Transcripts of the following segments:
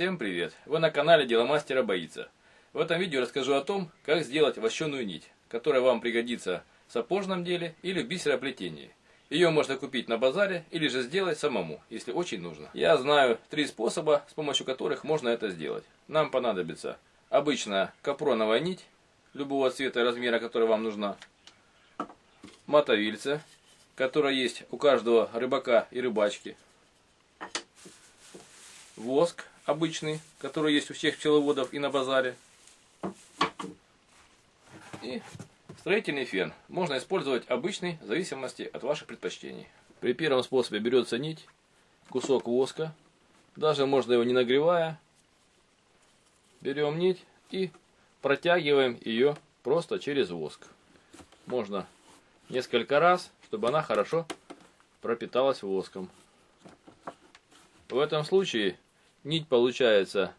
Всем привет! Вы на канале Дело мастера боится. В этом видео расскажу о том, как сделать вощеную нить, которая вам пригодится в сапожном деле или в бисероплетении. Ее можно купить на базаре или же сделать самому, если очень нужно. Я знаю 3 способа, с помощью которых можно это сделать. Нам понадобится обычная капроновая нить, любого цвета и размера, которая вам нужна. Мотовильце, которая есть у каждого рыбака и рыбачки. Воск обычный, который есть у всех пчеловодов и на базаре. И строительный фен. Можно использовать обычный, в зависимости от ваших предпочтений. При первом способе берется нить, кусок воска. Даже можно его не нагревая. Берем нить и протягиваем ее просто через воск. Можно несколько раз, чтобы она хорошо пропиталась воском. В этом случае нить получается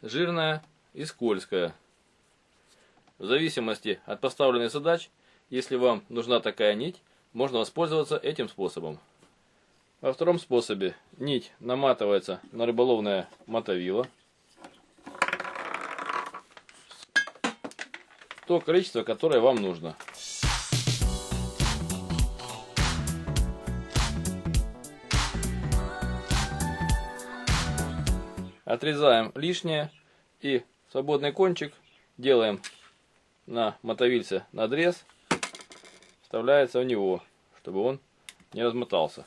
жирная и скользкая. В зависимости от поставленных задач, если вам нужна такая нить, можно воспользоваться этим способом. Во втором способе нить наматывается на рыболовное мотовило. То количество, которое вам нужно. Отрезаем лишнее и свободный кончик делаем на мотовильце надрез, вставляется в него, чтобы он не размотался.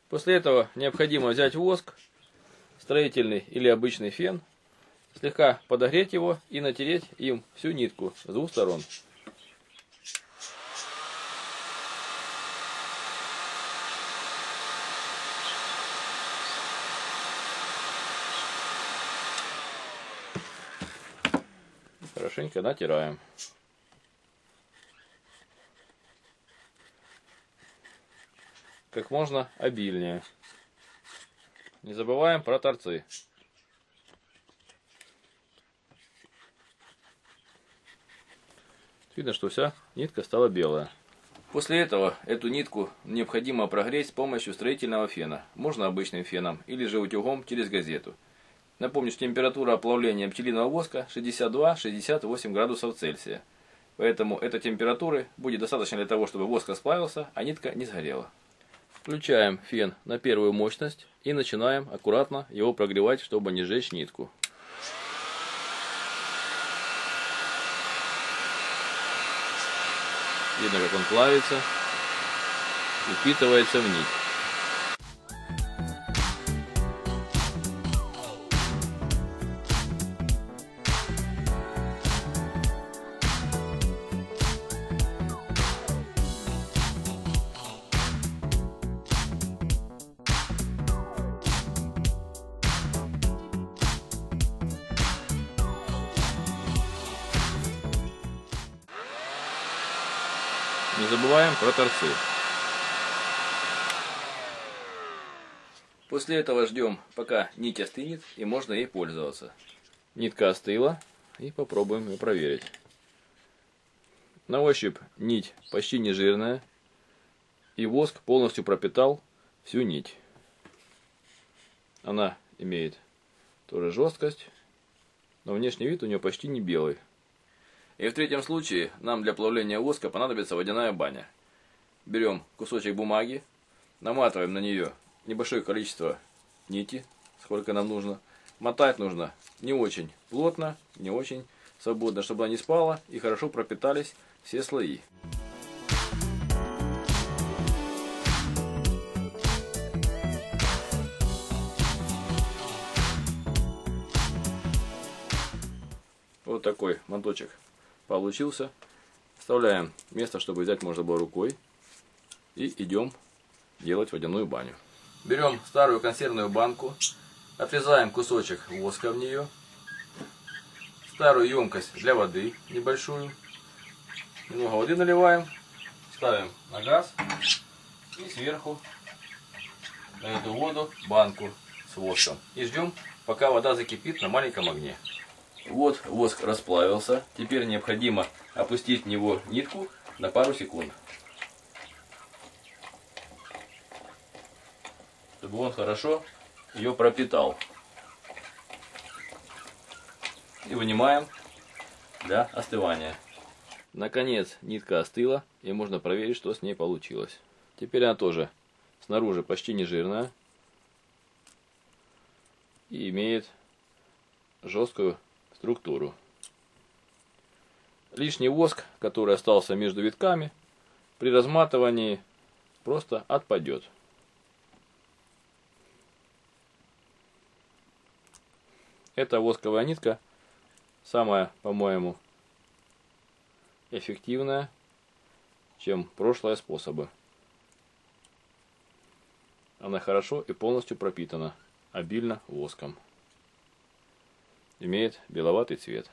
После этого необходимо взять воск, строительный или обычный фен, слегка подогреть его и натереть им всю нитку с 2 сторон. Хорошенько натираем. Как можно обильнее. Не забываем про торцы. Видно, что вся нитка стала белая. После этого эту нитку необходимо прогреть с помощью строительного фена. Можно обычным феном или же утюгом через газету. Напомню, что температура оплавления пчелиного воска 62-68 градусов Цельсия. Поэтому этой температуры будет достаточно для того, чтобы воск расплавился, а нитка не сгорела. Включаем фен на первую мощность и начинаем аккуратно его прогревать, чтобы не сжечь нитку. Видно, как он плавится, впитывается в нить. Не забываем про торцы. После этого ждем, пока нить остынет, и можно ей пользоваться. Нитка остыла, и попробуем ее проверить. На ощупь нить почти не жирная, и воск полностью пропитал всю нить. Она имеет тоже жесткость, но внешний вид у нее почти не белый. И в третьем случае нам для плавления воска понадобится водяная баня. Берем кусочек бумаги, наматываем на нее небольшое количество нити, сколько нам нужно. Мотать нужно не очень плотно, не очень свободно, чтобы она не спала и хорошо пропитались все слои. Вот такой моточек получился. Вставляем место, чтобы взять можно было рукой. И идем делать водяную баню. Берем старую консервную банку. Отрезаем кусочек воска в нее. Старую емкость для воды небольшую. Немного воды наливаем. Ставим на газ. И сверху на эту воду банку с воском. И ждем, пока вода закипит на маленьком огне. Вот воск расплавился. Теперь необходимо опустить в него нитку на пару секунд, чтобы он хорошо ее пропитал. И вынимаем для остывания. Наконец нитка остыла, и можно проверить, что с ней получилось. Теперь она тоже снаружи почти не жирная и имеет жесткую структуру. Лишний воск, который остался между витками, при разматывании просто отпадет. Эта восковая нитка самая, по-моему, эффективная, чем прошлые способы. Она хорошо и полностью пропитана обильно воском. Имеет беловатый цвет.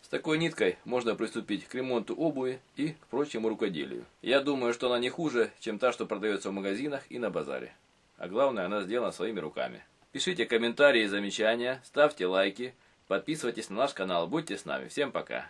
С такой ниткой можно приступить к ремонту обуви и к прочему рукоделию. Я думаю, что она не хуже, чем та, что продается в магазинах и на базаре. А главное, она сделана своими руками. Пишите комментарии и замечания, ставьте лайки, подписывайтесь на наш канал. Будьте с нами. Всем пока.